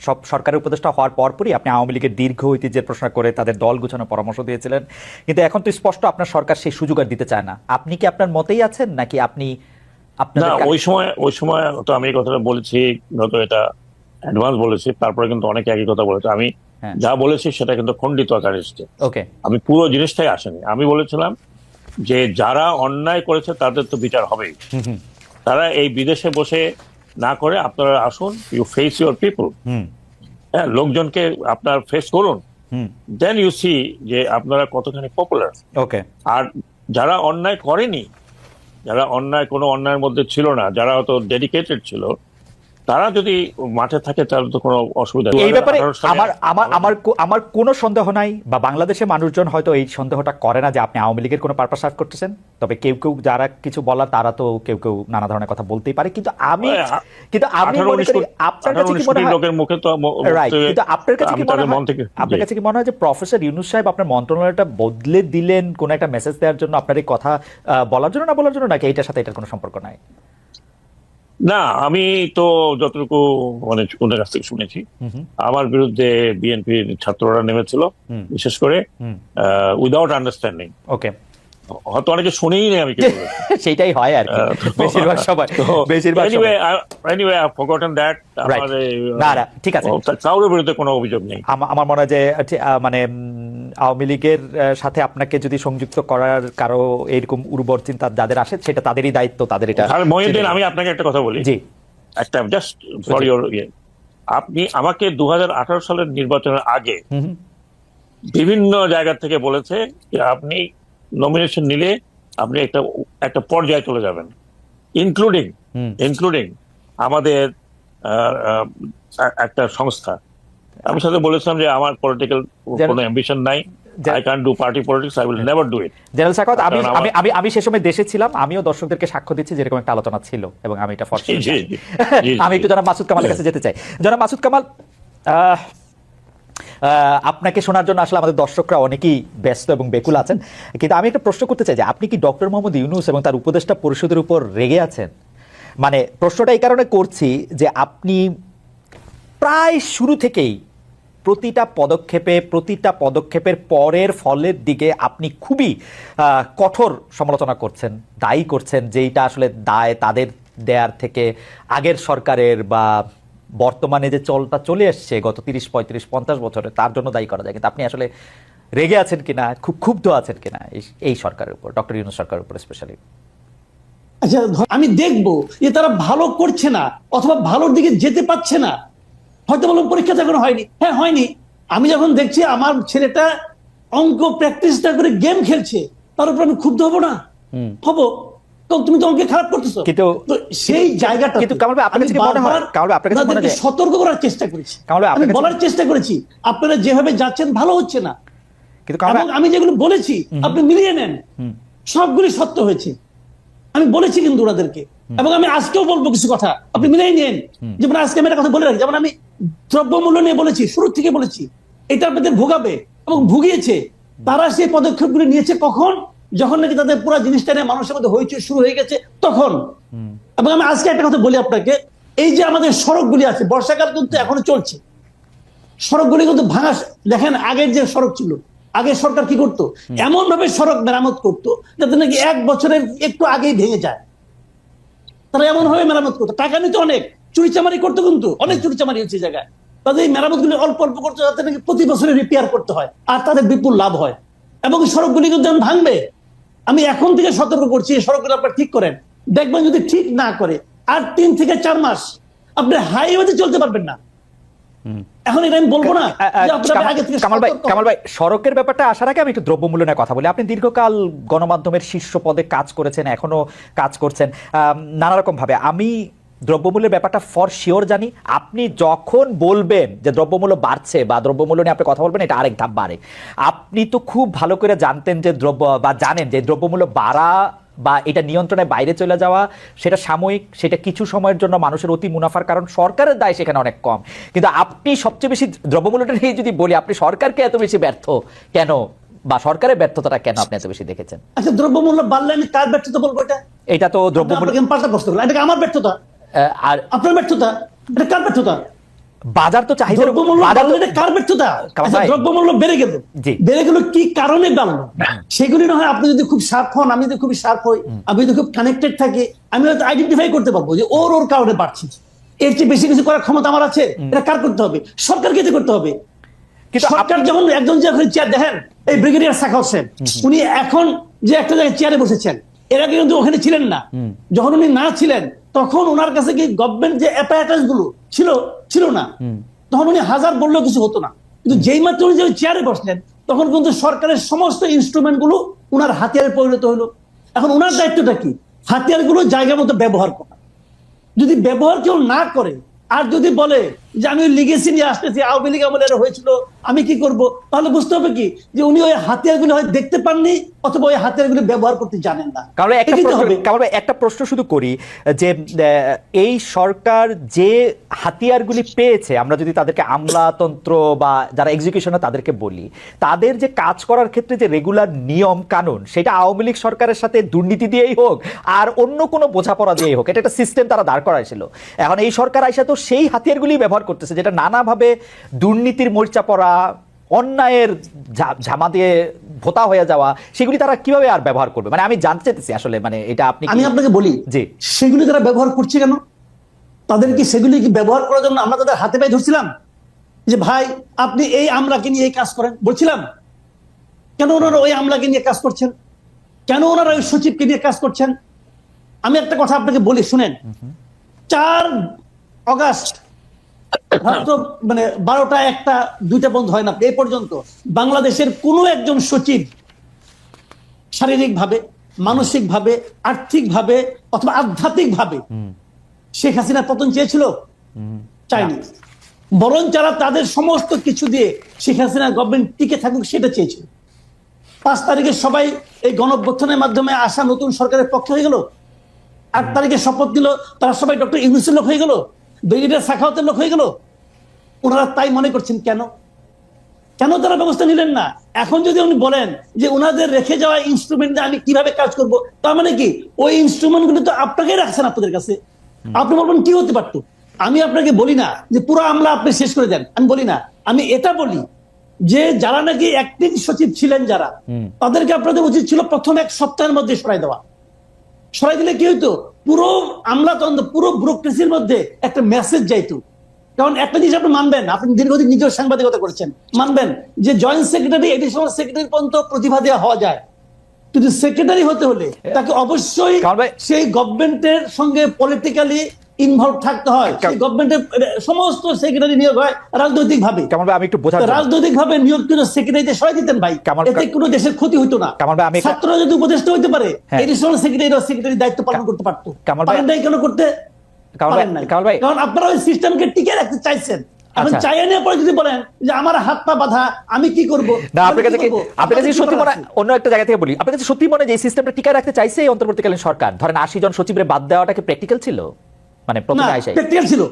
সব সরকারের উপদেষ্টা হওয়ার পরপরই আপনি আওয়ামী লীগের দীর্ঘ ঐতিহ্যের প্রশ্ন করে তাদের দল গুছানোর পরামর্শ দিয়েছিলেন, কিন্তু এখন তো স্পষ্ট আপনার সরকার সেই সুযোগ আর দিতে চায় না। আপনি কি আপনার মতেই আছেন নাকি আপনি না, ওই সময় তো আমি এই কথাটা বলেছি, যত এটা অ্যাডভান্স বলেছি, তারপরে কিন্তু অনেকে একই কথা বলেছে। আমি হ্যাঁ, যা বলেছি সেটা কিন্তু খণ্ডিত আকারে এসেছে। ওকে, আমি পুরো জিনিসটাই আসেনি। আমি বলেছিলাম যে যারা অন্যায় করেছে তাদের তো বিচার হবেই। হুম হুম তারা এই বিদেশে বসে না করে আপনারা আসুন, ইউ ফেস ইউর পিপল। হুম হ্যাঁ, লোকজনকে আপনার ফেস করুন, হুম দেন ইউ সি যে আপনারা কতখানি পপুলার। ওকে, আর যারা অন্যায় করেনি, যারা কোনো অন্যায়ের মধ্যে ছিল না, যারা হয়তো ডেডিকেটেড ছিল, তারা যদি মাঠে থাকে তাহলে তো কোনো অসুবিধা নেই। এই ব্যাপারে 2018 সালে আমার আমার আমার আমার কোনো সন্দেহ নাই, বা বাংলাদেশের মানুষজন হয়তো এই সন্দেহটা করে না যে আপনি আওয়ামী লীগের কোনো পারপাস সার্ভ করতেছেন। তবে কেউ কেউ যারা কিছু বলার তারা তো কেউ কেউ নানা ধরনের কথা বলতেই পারে, কিন্তু আমি মনে করি আপনার কাছে কি মনে হয়, লোকের মুখে তো রাইট, কিন্তু আপনার কাছে কি মনে হয়, আপনার কাছে কি মনে হয় যে প্রফেসর ইউনূস সাহেব আপনার মন্ত্রণালয়টা বদলে দিলেন কোন একটা মেসেজ দেওয়ার জন্য, আপনার এই কথা বলার জন্য না বলার জন্য, নাকি এটার সাথে এটার কোনো সম্পর্ক নাই? না, আমি তো যতটুকু মানে ওদের কাছ থেকে শুনেছি, আমার বিরুদ্ধে বিএনপির ছাত্ররা নেমেছিল, বিশেষ করে উইদাউট আন্ডারস্ট্যান্ডিং। ওকে, হয়তো অনেকে শুনেই নেই আমি কি বলেছি। সেটাই হয় আর কি বেশিরভাগ সময়, বেশিরভাগ সময়। Anyway I have forgotten that. না না, ঠিক আছে, কারোর বিরুদ্ধে কোনো অভিযোগ নেই। আমার মনে হয় যে মানে আওয়ামী লীগের সাথে আপনাকে যদি সংযুক্ত করার কারো এরকম উর্বর চিন্তা যাদের আসে, সেটা তাদেরই দায়িত্ব, তাদের এটা। আর মহিউদ্দিন, আমি আপনাকে একটা কথা বলি, জি, একটা জাস্ট ফর ইউর আপনি আমাকে 2018 সালের নির্বাচনের আগে বিভিন্ন জায়গা থেকে বলেছে যে আপনি নমিনেশন নিলে আপনি একটা পর্যায়ে চলে যাবেন, ইনক্লুডিং আমাদের একটা সংস্থা। আমি সাথে বলেছিলাম যে আমার পলিটিক্যাল কোনো অ্যাম্বিশন নাই, I can do party politics, I will never do it. General Sakhawat, আমি সে সময় দেশে ছিলাম, আমিও দর্শকদেরকে সাক্ষ্য দিচ্ছি যেরকম একটা আলোচনা ছিল, এবং আমি এটা ফরছি। আমি একটু জনাব মাসুদ কামালের কাছে যেতে চাই। জনাব মাসুদ কামাল, আপনাকে শোনার জন্য আসলে আমাদের দর্শকরা অনেকেই ব্যস্ত এবং বেকুল আছেন, কিন্তু আমি একটা প্রশ্ন করতে চাই যে আপনি কি ডক্টর মোহাম্মদ ইউনূস এবং তার উপদেষ্টা পরিষদের উপর রেগে আছেন? মানে প্রশ্নটা এই কারণে করছি যে আপনি প্রায় শুরু থেকেই প্রতিটা পদক্ষেপের পরের ফলের দিকে আপনি খুবই কঠোর সমালোচনা করছেন, দায়ী করছেন, যেইটা আসলে দায় তাদের দেয়ার থেকে আগের সরকারের বা বর্তমানে যে চলটা চলে এসছে গত 30, 35, 50 বছরে, তার জন্য দায়ী করা যায়। কিন্তু আপনি আসলে রেগে আছেন কিনা, খুব ক্ষুব্ধ আছেন কিনা এই সরকারের উপর, ডক্টর ইউনূস সরকারের উপর স্পেশালি? আচ্ছা, আমি দেখবো যে তারা ভালো করছে না অথবা ভালোর দিকে যেতে পারছে না, হয়তো বললাম পরীক্ষাটা এখনো হয়নি। হ্যাঁ, হয়নি। আমি যখন দেখছি আমার ছেলেটা অঙ্ক প্র্যাকটিসটা করে গেম খেলছে, তার উপর আমি ক্ষুব্ধ হবো না? হবো। তো তুমি তো অঙ্কে খারাপ করতেছো, কিন্তু সেই জায়গাটা সতর্ক করার চেষ্টা করেছি, আমি বলার চেষ্টা করেছি আপনারা যেভাবে যাচ্ছেন ভালো হচ্ছে না, এবং আমি যেগুলো বলেছি আপনি মিলিয়ে নেন, সবগুলি সত্য হয়েছে। আমি বলেছি কিন্তু ওনাদেরকে, এবং আমি আজকেও বলবো কিছু কথা, আপনি মিলিয়ে নেন। যেমন আজকে আমি একটা কথা বলে রাখি, যেমন আমি দ্রব্যমূল্য নিয়ে বলেছি, শুরু থেকে বলেছি এটা আপনাদের ভোগাবে, এবং ভুগিয়েছে। তারা সেই পদক্ষেপগুলি নিয়েছে কখন? যখন নাকি তাদের পুরো জিনিসটা নিয়ে মানুষের মধ্যে হইচই শুরু হয়ে গেছে তখন। এবং আমি আজকে একটা কথা বলি আপনাকে, এই যে আমাদের সড়কগুলি আছে, বর্ষাকাল কিন্তু এখনো চলছে, সড়কগুলি কিন্তু ভাঙা। দেখেন আগের যে সড়ক ছিল, আগে সরকার কি করতো, এমন ভাবে সড়ক মেরামত করতো যাতে নাকি 1 বছরের একটু আগেই ভেঙে যায়। তারা এমন ভাবে মেরামত করতো, টাকা নিতে অনেক, চুরিচামারি করতো, কিন্তু অনেক চুরিচামারি হচ্ছে জায়গায়। তাদের এই মেরামত গুলি অল্প অল্প করতো যাতে নাকি প্রতি বছরে রিপেয়ার করতে হয়, আর তাদের বিপুল লাভ হয়। এবং সড়কগুলি কিন্তু ভাঙবে। আমি এখন থেকে সতর্ক করছি, এই সড়কগুলো আপনারা ঠিক করেন। দেখবেন যদি ঠিক না করে আর 3 থেকে 4 মাস আপনি হাইওয়েতে চলতে পারবেন না। এখন এটা আমি বলবো না। কামাল ভাই, সড়কের ব্যাপারটা আসার আগে আমি একটু দ্রব্যমূল্য নিয়ে কথা বলি। আপনি দীর্ঘকাল গণমাধ্যমের শীর্ষ পদে কাজ করেছেন, এখনো কাজ করছেন নানা রকম ভাবে। আমি দ্রব্যমূল্যের ব্যাপারটা ফর শিওর জানি। আপনি যখন বলবেন যে দ্রব্যমূল্য বাড়ছে বা দ্রব্যমূল্য নিয়ে আপনি কথা বলবেন, এটা আরেক ধাপ বাড়ে। আপনি তো খুব ভালো করে জানতেন যে জানেন যে দ্রব্যমূল্য বাড়া বা এটা নিয়ন্ত্রণের বাইরে চলে যাওয়া সেটা সাময়িক, সেটা কিছু সময়ের জন্য মানুষের অতি মুনাফার কারণ, সরকারের দায় সেখানে অনেক কম। কিন্তু আপনি সবচেয়ে বেশি দ্রব্যমূল্যটা নিয়ে যদি বলি, আপনি সরকারকে এত বেশি ব্যর্থ কেন, বা সরকারের ব্যর্থতাটা কেন আপনি এত বেশি দেখেছেন? আচ্ছা, দ্রব্যমূল্য বাড়লে আমি কার ব্যর্থতা বলবো? এটা তো দ্রব্যমূল্য পাল্টা প্রশ্ন করলাম, এটা আমার ব্যর্থতা আর আপনার ব্যর্থতা, এটা কার ব্যর্থতা? বাজার তো চাহিদা দ্রব্যমূল্য বাড়লো, এটা কার ব্যর্থতা? আচ্ছা, দ্রব্যমূল্য বেড়ে গেল, বেড়ে গেল কি কারণে বাড়লো? সেগুলি না হয় আপনি যদি খুব শার্প হন, আমি যদি খুব শার্প হই, আমি যদি খুব কানেক্টেড থাকি, আমি হয়তো আইডেন্টিফাই করতে পারবো যে ওর কারণে বাড়ছে। এর চেয়ে বেশি কিছু করার ক্ষমতা আমার আছে? এটা কার করতে হবে? সরকারকে তো করতে হবে। সরকার যখন একজন যে চেয়ার দেখেন, এই ব্রিগেডিয়ার সাখাওয়াত হোসেন, উনি এখন যে একটা জায়গায় চেয়ারে বসেছেন, এর আগে কিন্তু ওখানে ছিলেন না। যখন উনি না ছিলেন তখন ওনার কাছে কি গভর্নমেন্ট যে অ্যাপারেটাস গুলো ছিল না, তখন উনি হাজার বললেও কিছু হতো না। কিন্তু যেই মাত্র উনি যে চেয়ারে বসলেন, তখন কিন্তু সরকারের সমস্ত ইনস্ট্রুমেন্ট গুলো ওনার হাতিয়ারে পরিণত হলো। এখন ওনার দায়িত্বটা কি? হাতিয়ার গুলো জায়গা মতো ব্যবহার করা। যদি ব্যবহার কেউ না করে, আর যদি বলে যে আমি লিগেসি নিয়ে আসতেছি, আওয়ামী লীগ আমলে হয়েছিল, আমি কি করব, তাহলে বুঝতে হবে কি যে উনি ওই হাতিয়ারগুলো হয়তো দেখতে পাননি, অথবা ওই হাতিয়ারগুলো ব্যবহার করতে জানেন না। কারণ একটা প্রশ্ন শুধু করি যে এই সরকার যে হাতিয়ারগুলি পেয়েছে, আমরা যদি তাদেরকে আমলাতন্ত্র বা যারা এক্সিকিউশনে তাদেরকে বলি, তাদের যে কাজ করার ক্ষেত্রে যে রেগুলার নিয়ম কানুন, সেটা আওয়ামী লীগ সরকারের সাথে দুর্নীতি দিয়েই হোক আর অন্য কোনো বোঝাপড়া দিয়েই হোক, এটা একটা সিস্টেম তারা দাঁড় করাইছিল। এখন এই সরকার আইসা তো সেই হাতিয়ারগুলি ব্যবহার করতেছে, যেটা নানাভাবে দুর্নীতির মরিচা পড়া, অন্যায়ের ঝামা দিয়ে ভোতা হয়ে যাওয়া, সেগুলি তারা কিভাবে আর ব্যবহার করবে? মানে আমি জানতে চাইতেছি আসলে, মানে এটা আমি আপনাকে বলি যে সেগুলি তারা ব্যবহার করছে কেন? তাদের কি সেগুলি কি ব্যবহার করার জন্য আমরা তাদের হাতে পায়ে ধরছিলাম যে ভাই আপনি এই আমলাকে নিয়ে এই কাজ করেন বলছিলাম? কেন ওনারা ওই আমলাকে নিয়ে কাজ করছেন? কেন ওনারা ওই সচিবকে নিয়ে কাজ করছেন? আমি একটা কথা আপনাকে বলি, শুনেন। 4 অগাস্ট মানে 12টা 1টা 2টা বন্ধ হয় না এই পর্যন্ত বাংলাদেশের কোনো একজন সচিব শারীরিক ভাবে, মানসিক ভাবে, আর্থিক ভাবে অথবা আধ্যাত্মিক ভাবে শেখ হাসিনার পতন চেয়েছিল? চায়নি। বরং যারা তাদের সমস্ত কিছু দিয়ে শেখ হাসিনার গভর্নমেন্ট টিকে থাকুক সেটা চেয়েছিল। 5 তারিখে সবাই এই গণঅভ্যুত্থানের মাধ্যমে আসা নতুন সরকারের পক্ষে হয়ে গেল। 8 তারিখে শপথ দিল, তারা সবাই ডক্টর ইউনূসের লোক হয়ে গেল, ব্রিগেডিয়ার সাখাওয়াতের লোক হয়ে গেল। ওনারা তাই মনে করছেন কেন? কেন তারা ব্যবস্থা নিলেন না? এখন যদি উনি বলেন যে ওনাদের রেখে যাওয়া ইনস্ট্রুমেন্ট আমি কিভাবে কাজ করব, তার মানে কি ওই ইনস্ট্রুমেন্ট গুলো তো আপনাকেই রাখছেন আপনাদের কাছে। আপনি বলবেন কি হতে পারতো? আমি আপনাকে বলি না যে পুরো আমলা আপনি শেষ করে দেন, আমি বলি না। আমি এটা বলি যে যারা নাকি অ্যাক্টিং সচিব ছিলেন, যারা, তাদেরকে আপনাদের উচিত ছিল প্রথম 1 সপ্তাহের মধ্যে সরাই দেওয়া। সরাই দিলে কি হইতো? পুরো আমলাতন্ত্র, পুরো ব্যুরোক্রেসির মধ্যে একটা মেসেজ যাইতো। কারণ একটা জিনিস আপনি মানবেন, আপনি দীর্ঘদিন নিজের সাংবাদিকতা করেছেন, মানবেন যে জয়েন্ট সেক্রেটারি, এডিশনাল সেক্রেটারি পর্যন্ত প্রতিভা দেওয়া হওয়া যায়, কিন্তু সেক্রেটারি হতে হলে তাকে অবশ্যই সেই গভর্নমেন্টের সঙ্গে পলিটিক্যালি ইনভলভ থাকতে হয়। সেই গভর্নমেন্টের সমস্ত সেক্রেটারি নিয়োগ হয় রাজনৈতিক ভাবে। আমি একটু বোঝার রাজনৈতিক ভাবে নিয়োগ করে সেক্রেটারিতে সরাই দিতেন ভাই, এতে কোনো দেশের ক্ষতি হইতো না। ছাত্ররা যদি উপদেষ্টা হইতে পারে, এডিশনাল সেক্রেটারি দায়িত্ব পালন করতে পারতো। পারেন নাই কেন করতে? কারণ আপনারা ওই সিস্টেমকে টিকে রাখতে চাইছেন। এখন চাইয়ে নেওয়ার পরে যদি বলেন যে আমার হাত পা বাঁধা, আমি কি করবো? না, আপনার কাছে সত্যি মনে, অন্য একটা জায়গা থেকে বলি, আপনার কাছে সত্যি মনে যে এই সিস্টেমটা টিকে রাখতে চাইছে এই অন্তর্বর্তীকালীন সরকার? ধরেন 80 জন সচিবের বাদ দেওয়াটা কি প্র্যাকটিক্যাল ছিল? মানে প্রথমে আইসাই প্র্যাকটিক্যাল ছিল,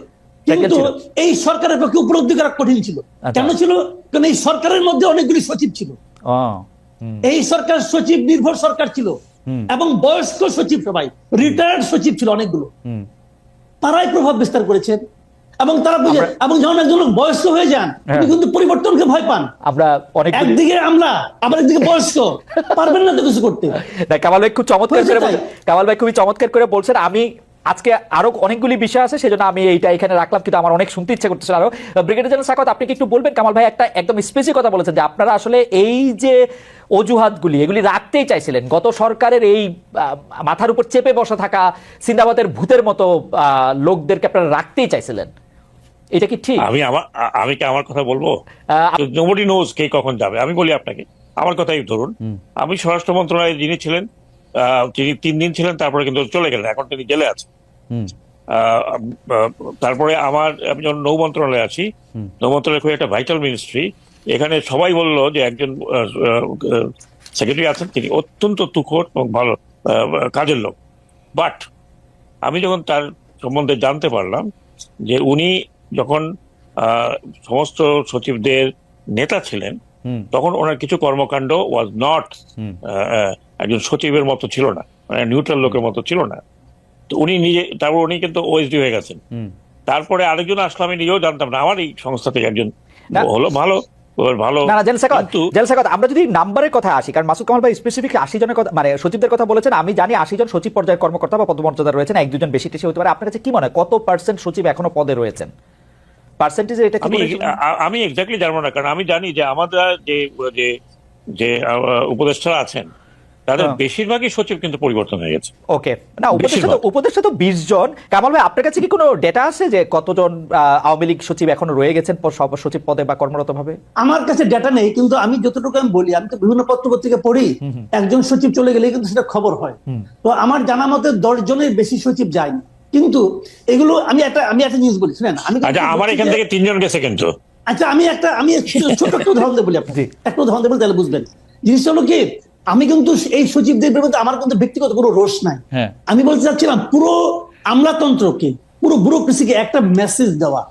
কিন্তু এই সরকারের পক্ষে উপলব্ধি করা কঠিন ছিল। কেন ছিল? কারণ এই সরকারের মধ্যে অনেকগুলি সচিব ছিল। এই সরকার সচিব নির্ভর সরকার ছিল, এবং বয়স্ক সচিব, সবাই রিটায়ার্ড সচিব ছিল অনেকগুলো। তারাই প্রভাব বিস্তার করেছেন, এবং তারা বুঝে, এবং যখন একজন বয়স্ক হয়ে যান তিনি কিন্তু পরিবর্তনকে ভয় পান। আমরা একদিকে আমরা, আবার একদিকে বয়স্ক, পারবেন না তো কিছু করতে। কামাল ভাই খুব চমৎকার করে বলছেন। আমি আজকে আরো অনেকগুলি বিষয় আছে, সেজন্য আমি এইটা এখানে রাখলাম, কিন্তু আমার অনেক শুনতে ইচ্ছা করতেছিল আরো। ব্রিগেডিয়ার জেনারেল সাখাওয়াত, আপনি কি একটু বলবেন? কামাল ভাই একটা একদম স্পেসিফিক কথা বলেছেন যে আপনারা আসলে এই যে অজুহাতগুলি, এগুলি রাখতেই চাইছিলেন। গত সরকারের এই মাথার উপর চেপে বসা থাকা সিন্দাবাদের ভূতের মতো লোকদেরকে আপনারা রাখতেই চাইছিলেন, এটা কি ঠিক? আমি কি আমার কথা বলবো? নোবডি নোজ কে কখন যাবে। আমি বলি আপনাকে, আমার কথাই ধরুন। আমি স্বরাষ্ট্র মন্ত্রণালয়ে যিনি ছিলেন, তিনি 3 দিন ছিলেন, তারপরে কিন্তু চলে গেলেন, এখন তিনি জেলে আছেন। তারপরে আমি যখন নৌ মন্ত্রণালয়ে আছি, নৌ মন্ত্রণালয় খুব একটা ভাইটাল মিনিস্ট্রি, এখানে সবাই বললো যে একজন সেক্রেটারি আছেন, তিনি অত্যন্ত তুখোড় এবং ভালো কাজের লোক। বাট আমি যখন তার সম্বন্ধে জানতে পারলাম যে উনি যখন সমস্ত সচিবদের নেতা ছিলেন, তখন ওনার কিছু কর্মকাণ্ড ওয়াজ নট একজন সচিবের মতো ছিল না, মানে নিউট্রাল লোকের মতো ছিল না। তো উনি নিজে, তারপর উনি কিন্তু ওএসডি হয়ে গেছেন। তারপরে আরেকজন আসলো, আমি নিজেও জানতাম না, আমার এই সংস্থা থেকে একজন হলো ভালো ভালো। না জেনারেল সাখাওয়াত, আমরা যদি নাম্বারের কথা আসি, কারণ মাসুদ কামাল ভাই স্পেসিফিক 80 জনের কথা, মানে সচিবদের কথা বলেছেন, আমি জানি 80 জন সচিব পর্যায়ের কর্মকর্তা বা পদমর্যাদা রয়েছেন, এক দুজন বেশি টেশি হতে পারে। আপনার কাছে কি মনে হয় কত পার্সেন্ট সচিব এখনো পদে রয়েছেন? পার্সেন্টেজ এটা কি? আমি এক্স্যাক্টলি জানবো না, কারণ আমি জানি যে আমাদের যে উপদেষ্টারা আছেন তাদের বেশিরভাগই সচিব কিন্তু পরিবর্তন হয়ে গেছে। ওকে, না উপদেষ্টা তো 20 জন। কামাল ভাই, আপনার কাছে কি কোনো ডেটা আছে যে কতজন আওয়ামী লীগ সচিব এখনো রয়ে গেছেন সচিব পদে বা কর্মরত ভাবে? আমার কাছে ডেটা নেই, কিন্তু আমি যতটুকু আমি বলি, আমি তো বিভিন্ন পত্র পত্রিকা পড়ি, একজন সচিব চলে গেলে কিন্তু সেটা খবর হয়। তো আমার জানা মতে 10 জনের বেশি সচিব যায়নি। কিন্তু এগুলো আমি একটা জিনিস বলি, শুনেন, আমি আমার এখান থেকে 3 জন গেছে কিন্তু। আচ্ছা, আমি ছোট একটা উদাহরণ দেবো বলি আপনাকে, একটা উদাহরণ দেবো তাহলে বুঝবেন। জিনিসটা হলো কি, আমি কিন্তু এই সচিবদের বিরুদ্ধে আমার কিন্তু ব্যক্তিগত কোনো রোষ নাই। আমি বলতে চাচ্ছিলাম পুরো আমলাতন্ত্রকে, পুরো ব্যুরোক্রেসিকে একটা মেসেজ দেওয়া।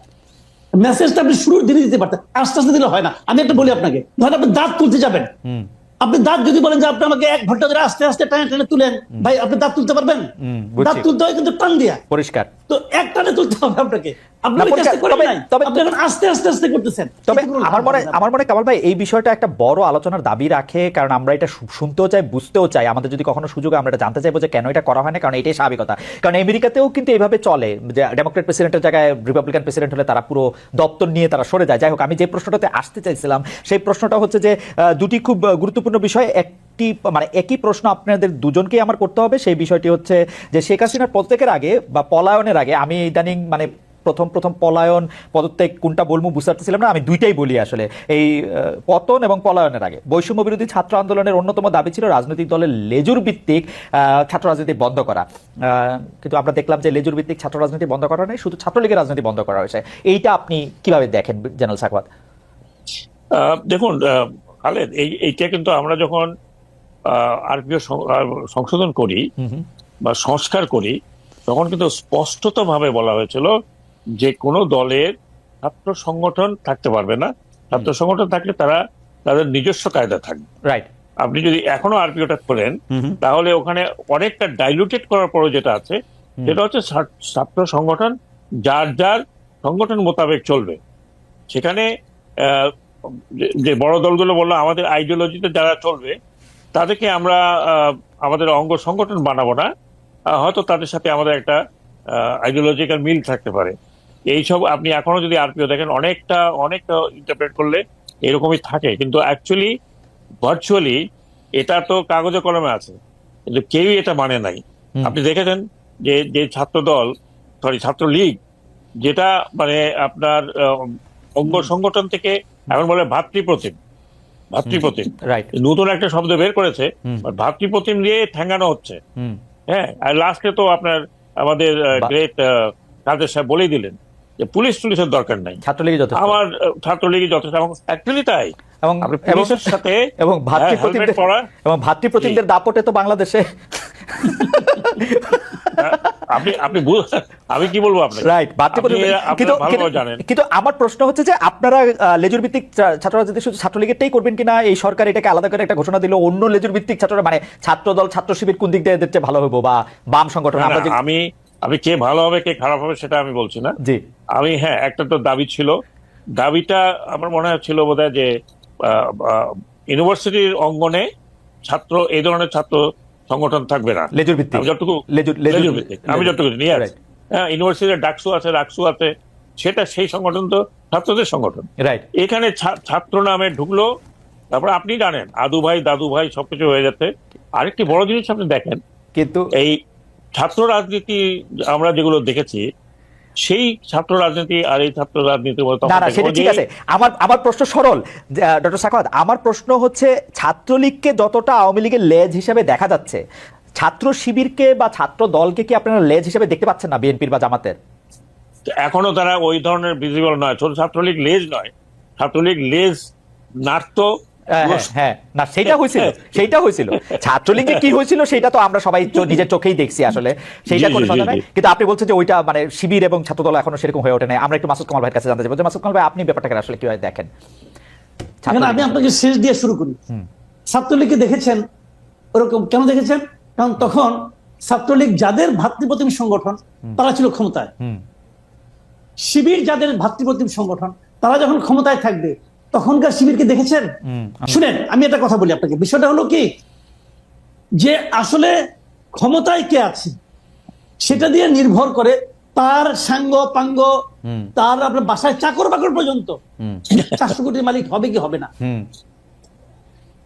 মেসেজটা আপনি শুরুর দিনে দিতে পারতেন, আস্তে আস্তে দিলে হয় না। আমি একটা বলি আপনাকে, ধরেন আপনি দাঁত তুলতে যাবেন, আপনি দাঁত যদি বলেন যে আপনি আমাকে 1 ঘন্টা ধরে আস্তে আস্তে টানে টানে তুলেন, ভাই আপনি দাঁত তুলতে পারবেন? দাঁত তুলতে হয় কিন্তু টান দিয়া, পরিষ্কার। তো এক টানে তুলতে হবে আপনাকে। আস্তে আস্তে আস্তে করতেছেন। তবে আমার মনে কামাল ভাই এই বিষয়টা একটা বড় আলোচনার দাবি রাখে, কারণ আমরা এটা শুনতেও চাই, বুঝতেও চাই। আমাদের যদি কখনো সুযোগ, আমরা এটা জানতে চাইবো যে কেন এটা করা হয় না, কারণ এটাই স্বাভাবিকতা। কারণ আমেরিকাতেও কিন্তু এইভাবে চলে যে ডেমোক্রেট প্রেসিডেন্টের জায়গায় রিপাবলিকান প্রেসিডেন্ট হলে তারা পুরো দপ্তর নিয়ে তারা সরে যায়। যাই হোক, আমি যে প্রশ্নটাতে আসতে চাইছিলাম সেই প্রশ্নটা হচ্ছে যে দুটি খুব গুরুত্বপূর্ণ বিষয়। মানে একই প্রশ্ন আপনাদের দুজনকেই আমার করতে হবে। সেই বিষয়টি হচ্ছে যে শেখ হাসিনার পদত্যাগের আগে বা পলায়নের আগে, আমি ইদানিং মানে প্রথম পলায়ন পদত্যাগ কোনটা বলবো বুঝতে পারতেছিলাম না, আমি দুইটাই বলি আসলে। এই পতন এবং পলায়নের আগে বৈষম্য বিরোধী ছাত্র আন্দোলনের অন্যতম দাবি ছিল রাজনৈতিক দলের লেজুর ভিত্তিক ছাত্র রাজনীতি বন্ধ করা। কিন্তু আমরা দেখলাম যে লেজুর ভিত্তিক ছাত্র রাজনীতি বন্ধ করা নেই, শুধু ছাত্রলীগের রাজনীতি বন্ধ করা হয়েছে। এইটা আপনি কিভাবে দেখেন জেনারেল সাখাওয়াত? দেখুন খালেদ, এইটা কিন্তু আমরা যখন আরপিও সংশোধন করি বা সংস্কার করি, তখন কিন্তু স্পষ্টতভাবে বলা হয়েছিল যে কোনো দলের ছাত্র সংগঠন থাকতে পারবে না। ছাত্র সংগঠন থাকলে তারা তাদের নিজস্ব কায়দা থাকবে। রাইট। আপনি যদি এখনো আরপিওটা করেন, তাহলে ওখানে অনেকটা ডাইলুটেড করার পরে যেটা আছে সেটা হচ্ছে ছাত্র সংগঠন যার যার সংগঠন মোতাবেক চলবে। সেখানে যে বড় দলগুলো বললো আমাদের আইডিওলজিতে যারা চলবে তাদেরকে আমরা আমাদের অঙ্গ সংগঠন বানাবো না, হয়তো তাদের সাথে আমাদের একটা আইডিওলজিক্যাল মিল থাকতে পারে। এইসব আপনি এখনো যদি আরপিও দেখেন, অনেকটা ইন্টারপ্রেট করলে এরকমই থাকে, কিন্তু অ্যাকচুয়ালি ভার্চুয়ালি এটা তো কাগজে কলমে আছে, কিন্তু কেউই এটা মানে নাই। আপনি দেখেছেন যে ছাত্রলীগ যেটা মানে আপনার অঙ্গ সংগঠন থেকে এখন বলে ভাতৃপ্রতিম, নতুন একটা শব্দ বের করেছে, ভাতৃপ্রতিম দিয়ে ঠেঙ্গানো হচ্ছে। হ্যাঁ, আর লাস্টে তো আপনার আমাদের গ্রেট কাদের সাহেব বলেই দিলেন যে পুলিশের দরকার নাই, আমার ছাত্রলীগই যথেষ্ট। এবং অ্যাকচুয়ালি তাই, পুলিশের সাথে এবং ভাতৃপ্রতিমদের দাপটে তো বাংলাদেশে আমি কি বলবো আপনাকে, রাইট, কিন্তু আমার প্রশ্ন হচ্ছে যে আপনারা লেজুর ভিত্তিক ছাত্র রাজনীতি শুধু ছাত্রলীগেরটাই করবেন কিনা? এই সরকার এটাকে আলাদা করে একটা ঘোষণা দিল, অন্য লেজুর ভিত্তিক ছাত্র মানে ছাত্র দল ছাত্র শিবির কোন দিক দিয়ে এদের ভালো হবো বা বাম সংগঠন? আমি কে ভালো হবে কে খারাপ হবে সেটা আমি বলছি না। আমি একটা তো দাবি ছিল, দাবিটা আমার মনে হচ্ছিল বোধহয় যে ইউনিভার্সিটির অঙ্গনে এই ধরনের ছাত্র সংগঠন থাকবে না, লেজুর ভিত্তিক। আমি যতটুকু ইউনিভার্সিটির ডাকসু আছে, সেটা সেই সংগঠন তো ছাত্রদের সংগঠন। এখানে ছাত্র নামে ঢুকলো, তারপর আপনি জানেন আদু ভাই দাদু ভাই সবকিছু হয়ে যাচ্ছে। আরেকটি বড় জিনিস আপনি দেখেন, কিন্তু এই ছাত্র রাজনীতি আমরা যেগুলো দেখেছি, সেই ছাত্র রাজনীতি আর এই ছাত্র রাজনীতি ঠিক আছে। আমার প্রশ্ন সরল ডক্টর সাখাওয়াত, আমার প্রশ্ন হচ্ছে ছাত্রলীগকে যতটা আওয়ামী লীগের লেজ হিসেবে দেখা যাচ্ছে, ছাত্র শিবিরকে বা ছাত্র দলকে কি আপনারা লেজ হিসেবে দেখতে পাচ্ছেন না বিএনপির বা জামাতের? এখনো তারা ওই ধরনের ভিজিবল নয়। ছোট ছাত্রলীগ লেজ নয়, ছাত্রলীগ লেজ নাড়ত। না, সেইটা হয়েছিল ছাত্রলীগে কি হয়েছিল সেটা তো আমরা সবাই নিজের চোখেই দেখছি আসলে, সেইটা কোনো কথা নাই। কিন্তু আপনি বলছেন যে ওইটা মানে শিবির এবং ছাত্রদল এখনো সেরকম হয়ে ওঠে নাই। আমরা একটু মাসুদ কামাল ভাইয়ের কাছে জানতে চাইবো যে মাসুদ কামাল ভাই আপনি ব্যাপারটাকে আসলে কিভাবে দেখেন? আমি আপনাকে শেষ দিয়ে শুরু করি। ছাত্রলীগকে দেখেছেন ওরকম কেন দেখেছেন? কারণ তখন ছাত্রলীগ যাদের ভাতৃপ্রতিম সংগঠন তারা ছিল ক্ষমতায়, শিবির যাদের ভাতৃপ্রতিম সংগঠন, তারা যখন ক্ষমতায় থাকবে তখনকার শিবিরকে দেখেছেন? শুনেন, আমি একটা কথা বলি আপনাকে, বিষয়টা হলো কি যে আসলে ক্ষমতায় কে আছে সেটা দিয়ে নির্ভর করে তার সাঙ্গ পাঙ্গ, তার আপনার বাসায় চাকর বাকর পর্যন্ত 400 কোটির মালিক হবে কি হবে না।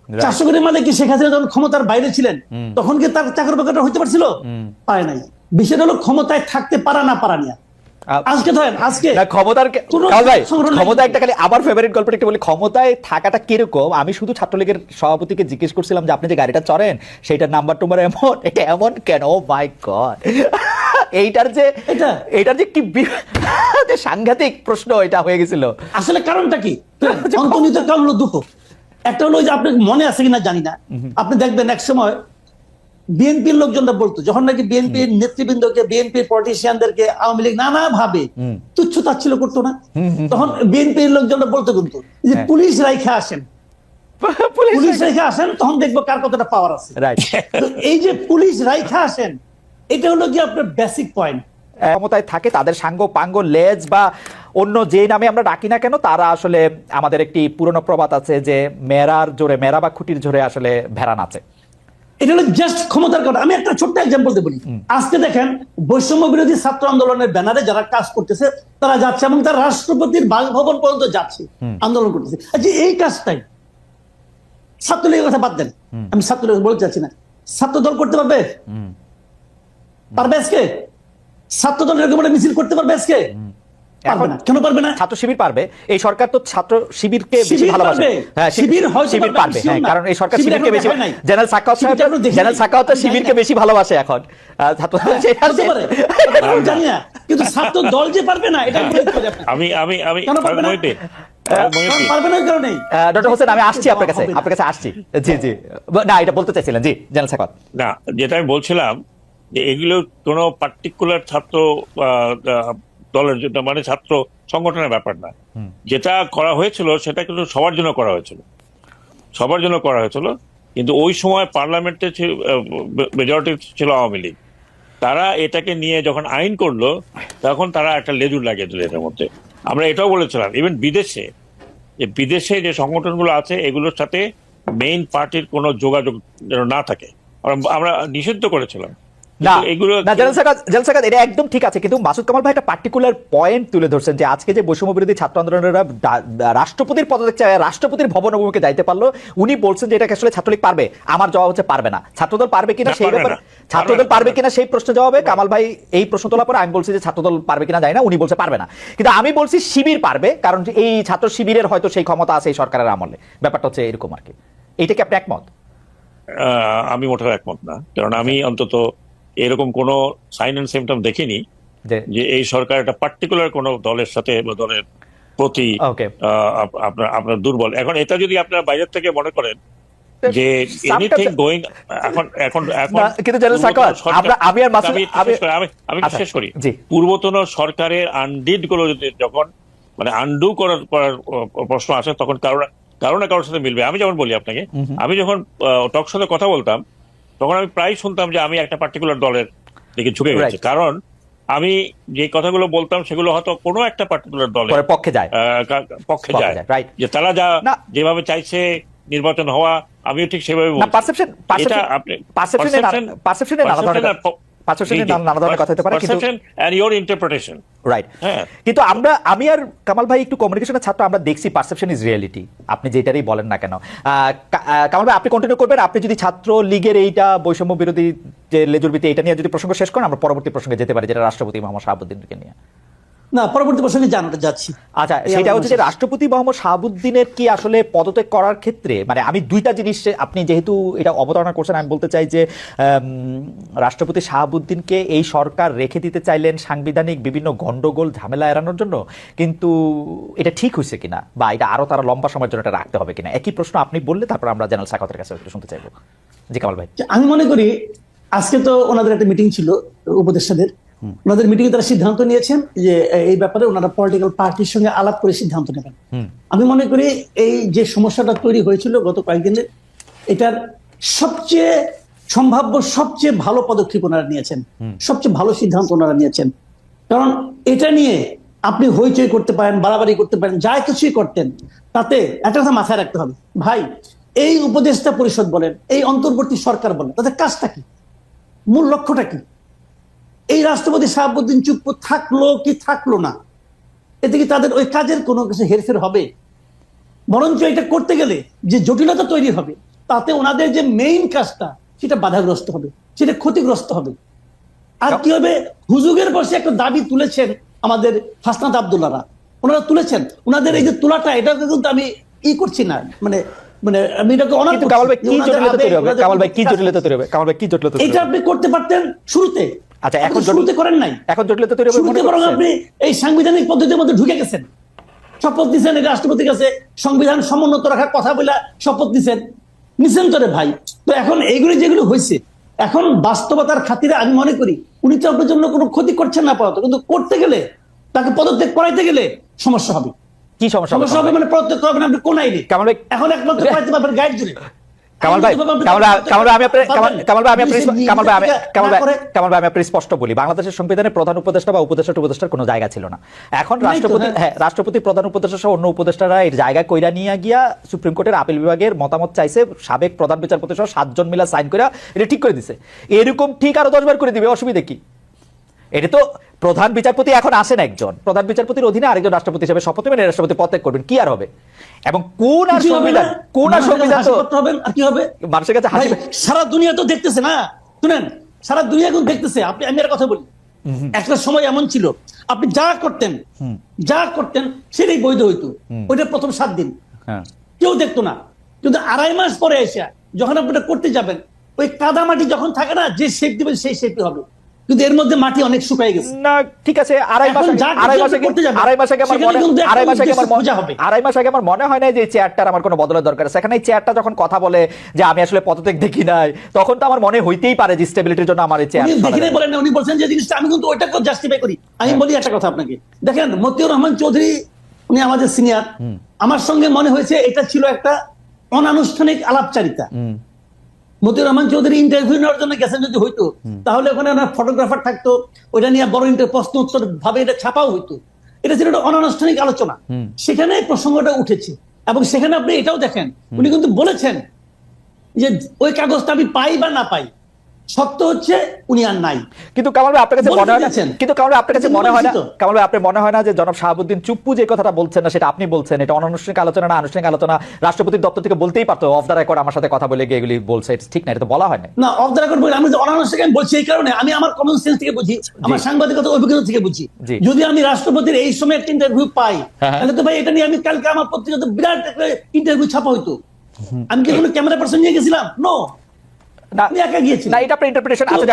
400 কোটির মালিক কি শেখ হাসিনা যখন ক্ষমতার বাইরে ছিলেন তখন কি তার চাকর বাকরটা হইতে পারছিল? পারে নাই। বিষয়টা হলো ক্ষমতায় থাকতে পারা না পারা নিয়ে। আজকে ধরেন, আজকে ক্ষমতা একটা খালি আমার ফেভারিট গল্পটা একটা বলি, ক্ষমতায় থাকাটা কিরকম। আমি শুধু ছাত্রলীগের সভাপতিকে জিজ্ঞেস করছিলাম যে আপনি যে গাড়িটা চড়েন সেটার নাম্বার টুম্বার এমন, এটা এমন কেন? ও মাই গড, এইটার যে কি যে সাংঘাতিক প্রশ্ন এটা হয়ে গেছিল। আসলে কারণটা কি? অন্তর্নিহিত কারণ হলো দুটো। একটা হলো যে আপনার মনে আছে কিনা জানি না, আপনি দেখবেন এক সময় বিএনপির লোকজনরা বলতো, যখন নাকি বিএনপির নেতৃবৃন্দকে, বিএনপির পলিটিশিয়ানদেরকে আওয়ামী লীগ নানা ভাবে তুচ্ছ তাচ্ছিল্য করতো না, তখন বিএনপির লোকজনরা বলতো কিন্তু যে পুলিশ রাইখা আসেন, পুলিশ রাইখা আসেন, তখন দেখবো কার কতটা পাওয়ার আছে। তো এই যে পুলিশ রাইখা আসেন, এটা হলো কি আপনার বেসিক পয়েন্ট। ক্ষমতায় থাকে তাদের সাঙ্গ পাঙ্গ লেজ বা অন্য যে নামে আমরা ডাকি না কেন, তারা আসলে আমাদের একটি পুরনো প্রবাদ আছে যে মেরার জোরে, মেরা বা খুঁটির জোরে আসলে ভেড়া নাচে। এটা হলো জাস্ট ক্ষমতার কথা। আমি একটা ছোট্ট এক্সাম্পল দিয়ে বলি। আজকে দেখেন বৈষম্য বিরোধী ছাত্র আন্দোলনের ব্যানারে যারা কাজ করতেছে তারা যাচ্ছে এবং তারা রাষ্ট্রপতির বাসভবন পর্যন্ত যাচ্ছে, আন্দোলন করতেছে। আচ্ছা, এই কাজটাই ছাত্রলীগের কথা বাদ দেন, আমি ছাত্রলীগ বলতে চাচ্ছি না, ছাত্র দল করতে পারবে? পারবে আজকে? ছাত্র দল এরকম একটা মিছিল করতে পারবে আজকে? পারবে না। কেন পারবে না? ছাত্র শিবির পারবে। এই সরকার তো ছাত্র শিবিরকে বেশি ভালোবাসে। হ্যাঁ, শিবির পারবে, হ্যাঁ, কারণ এই সরকার শিবিরকে বেশি, জেনারেল সাখাওয়াত শিবিরকে বেশি ভালোবাসে এখন। ছাত্র জানি না, কিন্তু ছাত্র দল যে পারবে না এটা আমি পারবে না কারণে। ডক্টর হোসেন, আমি আসছি আপনার কাছে আসছি। জি জি, না এটা বলতে চাইছিলেন। জি, জেনারেল সাখাওয়াত। না, যেটা আমি বলছিলাম যে এগুলো কোনো পার্টিকুলার ছাত্র দলের জন্য, মানে ছাত্র সংগঠনের ব্যাপার না। যেটা করা হয়েছিল সেটা কিন্তু সবার জন্য করা হয়েছিল, কিন্তু ওই সময় পার্লামেন্টে মেজরিটি ছিল আওয়ামী লীগ। তারা এটাকে নিয়ে যখন আইন করলো তখন তারা একটা লেজুর লাগিয়ে দিল এটার মধ্যে। আমরা এটাও বলেছিলাম ইভেন বিদেশে যে সংগঠনগুলো আছে এগুলোর সাথে মেইন পার্টির কোনো যোগাযোগ যেন না থাকে, আমরা নিষিদ্ধ করেছিলাম। এটা একদম ঠিক আছে, কিন্তু মাসুদ কামাল ভাই একটা পার্টিকুলার পয়েন্ট তুলে ধরছেন যে আজকে যে বৈষম্য বিরোধী ছাত্র আন্দোলনেরা রাষ্ট্রপতির পদত্যাগ চায়, রাষ্ট্রপতির ভবন অভিমুখে যাইতে পারলো, উনি বলছেন যে এটাকে আসলে ছাত্রলীগ পারবে। আমার জবাব হচ্ছে পারবে না। ছাত্রদল পারবে কিনা সেই ব্যাপারে, ছাত্রদল পারবে কিনা সেই প্রশ্ন জবাবে কামাল ভাই এই প্রশ্ন তোলার পর আমি বলছি যে ছাত্রদল পারবে কিনা জানি না, উনি বলছে পারবে না। কিন্তু আমি বলছি শিবির পারবে, কারণ এই ছাত্র শিবিরের হয়তো সেই ক্ষমতা আছে এই সরকারের আমলে। ব্যাপারটা হচ্ছে এরকম আর কি। এইটা কি আপনি একমত? আমি মোটেও একমত না, কারণ আমি অন্তত এরকম কোন সাইন এন্ড সিম্পটম দেখিনি যে এই সরকার একটা পার্টিকুলার কোন দলের সাথে বা দলের প্রতি আপনার দুর্বল। এখন এটা যদি আপনারা বাইরের থেকে মনে করেন যে এনিথিং গোয়িং এখন কিন্তু জেনারেল সাখাওয়াত, আমি শেষ করি। পূর্বতন সরকারের আনডিড গুলো যখন মানে আনডু করার প্রশ্ন আসে তখন কারো না কারোর সাথে মিলবে। আমি যেমন বলি আপনাকে, আমি যখন টক শোতে কথা বলতাম তখন আমি প্রায় শুনতাম যে আমি একটা পার্টিকুলার দলের দিকে ঝুঁকে গেছি, কারণ আমি যে কথাগুলো বলতাম সেগুলো হয়তো কোনো একটা পার্টিকুলার দলের পক্ষে যায়, যে তারা যেভাবে চাইছে নির্বাচন হওয়া, আমিও ঠিক সেভাবে কিন্তু আমি আর কামাল ভাই একটু কমিউনিকেশনের ছাত্র, আমরা দেখছি পারসেপশন ইজ রিয়েলিটি। আপনি যেটারই বলেন না কেন, কামাল ভাই আপনি কন্টিনিউ করবেন। আপনি যদি ছাত্র লীগের এইটা বৈষম্য বিরোধী যে লেজুরবিতে এটা নিয়ে যদি প্রসঙ্গ শেষ করেন, আমরা পরবর্তী প্রসঙ্গে যেতে পারি, যেটা রাষ্ট্রপতি মোহাম্মদ শাহাবুদ্দিনকে নিয়ে। না, পরবর্তী প্রসঙ্গে যাচ্ছি। আচ্ছা, সেটা হচ্ছে যে রাষ্ট্রপতি মোহাম্মদ শাহাবুদ্দিনের কি আসলে পদত্যাগ করার ক্ষেত্রে, মানে আমি দুইটা জিনিস, আপনি যেহেতু এটা অবতারণা করছেন, আমি বলতে চাই যে রাষ্ট্রপতি শাহাবুদ্দিনকে এই সরকার রেখে দিতে চাইলেন সাংবিধানিক বিভিন্ন গন্ডগোল ঝামেলা এড়ানোর জন্য, কিন্তু এটা ঠিক হয়েছে কিনা বা এটা আরো তারা লম্বা সময়ের জন্য এটা রাখতে হবে কিনা, একই প্রশ্ন আপনি বললে তারপর আমরা জেনারেল সাখাওয়াতের কাছে শুনতে চাইবো। জি কামাল ভাই। আমি মনে করি আজকে তো ওনাদের একটা মিটিং ছিল উপদেষ্টাদের, ওনাদের মিটিং এ তারা সিদ্ধান্ত নিয়েছেন যে এই ব্যাপারে ওনারা পলিটিক্যাল পার্টির সঙ্গে আলাপ করে সিদ্ধান্ত নেবেন। আমি মনে করি এই যে সমস্যাটা তৈরি হয়েছিল গত কয়েকদিনের, এটার সবচেয়ে সম্ভাব্য সবচেয়ে ভালো পদক্ষেপ ওনারা নিয়েছেন, সবচেয়ে ভালো সিদ্ধান্ত ওনারা নিয়েছেন। কারণ এটা নিয়ে আপনি হইচই করতে পারেন, বাড়াবাড়ি করতে পারেন, যা কিছুই করতেন, তাতে একটা কথা মাথায় রাখতে হবে ভাই, এই উপদেষ্টা পরিষদ বলেন, এই অন্তর্বর্তী সরকার বলেন, তাদের কাজটা কি, মূল লক্ষ্যটা কি? এই রাষ্ট্রপতি শাহাবুদ্দিন চুপ্পু থাকলো কি থাকলো না, এতে কি তাদের ওই কাজের কোনো কিছু হেরফের হবে? বরঞ্চ এটা করতে গেলে যে জটিলতা তৈরি হবে, তাতে ওনাদের যে মেইন কাজটা সেটা বাধাগ্রস্ত হবে, সেটা ক্ষতিগ্রস্ত হবে। আর কি হবে, হুজুগের বসে একটা দাবি তুলেছেন আমাদের হাসনাত আব্দুল্লাহরা, ওনারা তুলেছেন, ওনাদের এই যে তোলাটা, এটা কিন্তু আমি করছি না, মানে মানে আমি এটাকে অনার করছি। কামাল ভাই কি জটিলতা তৈরি হবে? কামাল ভাই কি জটিলতা তৈরি হবে? কামাল ভাই কি জটিলতা তৈরি হবে? এটা আপনি করতে পারতেন শুরুতে। আচ্ছা, এখন শুরুতে করেন নাই। এখন জটিলতা তৈরি হবে মনে শুরুতে বরং করছেন? আপনি এই সাংবিধানিক পদ্ধতির মধ্যে ঢুকে গেছেন, শপথ দিচ্ছেন এই রাষ্ট্রপতির কাছে সংবিধান সমুন্নত রাখার কথা বলে শপথ দিচ্ছেন, নিছেন তো রে ভাই। তো এখন এইগুলি যেগুলো হয়েছে, এখন বাস্তবতার খাতিরে আমি মনে করি উনি তো আপনার জন্য কোনো ক্ষতি করছেন না আপাতত, কিন্তু করতে গেলে, তাকে পদত্যাগ করাইতে গেলে সমস্যা হবে। কি সমস্যা সমস্যা হবে? মানে পদত্যাগ করবেন আপনি কোন আইনে? কামাল ভাই এখন একমাত্র করাইতে পারবেন গাইড জুড়ে। কামাল ভাই আমি আপনার স্পষ্ট বলি, বাংলাদেশের সংবিধানে প্রধান উপদেষ্টা বা উপদেষ্টার কোনো জায়গা ছিল না। এখন রাষ্ট্রপতি প্রধান উপদেষ্টা সহ অন্য উপদেষ্টারা এর জায়গা কইরা নিয়ে গিয়া সুপ্রিম কোর্টের আপিল বিভাগের মতামত চাইছে, সাবেক প্রধান বিচারপতি সহ 7 জন মিলা সাইন করে এটা ঠিক করে দিছে। এরকম ঠিক আরো 10 বার করে দিবে, অসুবিধা কি? এটা তো প্রধান বিচারপতি এখন আসেন, একজন প্রধান বিচারপতির অধীনে আরেকজন রাষ্ট্রপতি হিসেবে শপথ নেবেন, রাষ্ট্রপতি পদত্যাগ করবেন, কি আর হবে? এবং কোন আর সংবিধান তো হবেন আর কি হবে? মানুষের কাছে হাসি। সারা দুনিয়া তো দেখতেছে না, শুনেন, সারা দুনিয়া কিন্তু দেখতেছে। আমি এর কথা বলি, একটা সময় এমন ছিল আপনি যা করতেন সেটাই বৈধ হইতো, ওইটা প্রথম 7 দিন কেউ দেখতো না, কিন্তু 2.5 মাস পরে এসে যখন আপনি এটা করতে যাবেন, ওই কাদা মাটি যখন থাকে না, যে শেপ দিবেন সেই শেপই হবে, কিন্তু এর মধ্যে মাটি অনেক শুকায় গেছে। না ঠিক আছে, 2.5 মাস আগে আমার মনে হয় না যে চেয়ারটার আমার কোনো বদলের দরকার আছে। এখানে এই চেয়ারটা যখন কথা বলে যে আমি আসলে পদত্যাগ দেখি নাই, তখন তো আমার মনে হইতেই পারে যে স্টেবিলিটির জন্য আমার এই চেয়ার দেখি নাই বলেন না, উনি বলছেন যে জিনিসটা আমি কিন্তু ওইটাকে জাস্টিফাই করি। আমি বলি একটা কথা আপনাকে, দেখেন মতিউর রহমান চৌধুরী উনি আমাদের সিনিয়র, আমার সঙ্গে মনে হয়েছে এটা ছিল একটা অনানুষ্ঠানিক আলাপচারিতা। মতিউর রহমান চৌধুরী ইন্টারভিউ নেওয়ার জন্য গেছেন, যদি হইতো তাহলে ওখানে ওনার ফটোগ্রাফার থাকতো, ওইটা নিয়ে বড় প্রশ্ন উত্তর ভাবে এটা ছাপাও হইতো। এটা ছিল একটা অনানুষ্ঠানিক আলোচনা, সেখানে প্রসঙ্গটা উঠেছে। এবং সেখানে আপনি এটাও দেখেন, উনি কিন্তু বলেছেন যে ওই কাগজটা আমি পাই বা না পাই, সত্য হচ্ছে উনি আর নাই। কিন্তু কামাল ভাই আপনার কাছে মনে হয় না, কিন্তু কামাল ভাই আপনার কাছে মনে হয় না, কামাল ভাই আপনার মনে হয় না যে জনাব শাহাবুদ্দিন চুপ্পু যে কথাটা বলছেন না সেটা আপনি বলছেন, এটা অনানুষ্ঠানিক আলোচনা না আনুষ্ঠানিক আলোচনা? রাষ্ট্রপতির দপ্তর থেকে বলতেই পারতো, অফ দ্য রেকর্ড আমার সাথে কথা বলে গিয়ে এগুলি বলছে, এটা ঠিক না, এটা তো বলা হয় না। না, অফ দ্য রেকর্ড বলি, আমি অনানুষ্ঠানিক আমি বলছি এই কারণে, আমি আমার কমন সেন্স থেকে বুঝি, আমার সাংবাদিকতা অভিজ্ঞতা থেকে বুঝি। যদি আমি রাষ্ট্রপতির এই সময় একটা ইন্টারভিউ পাই, তাহলে তো ভাই এটা নিয়ে আমি কালকে আমার পত্রিকাতে বিরাট একটা ইন্টারভিউ ছাপা হইতো। আমি কি কোনো ক্যামেরা পার্সন নিয়ে গেছিলাম? নো, আমি একা গিয়েছিলাম। না, এটা আপনার ইন্টারপ্রিটেশন আছে।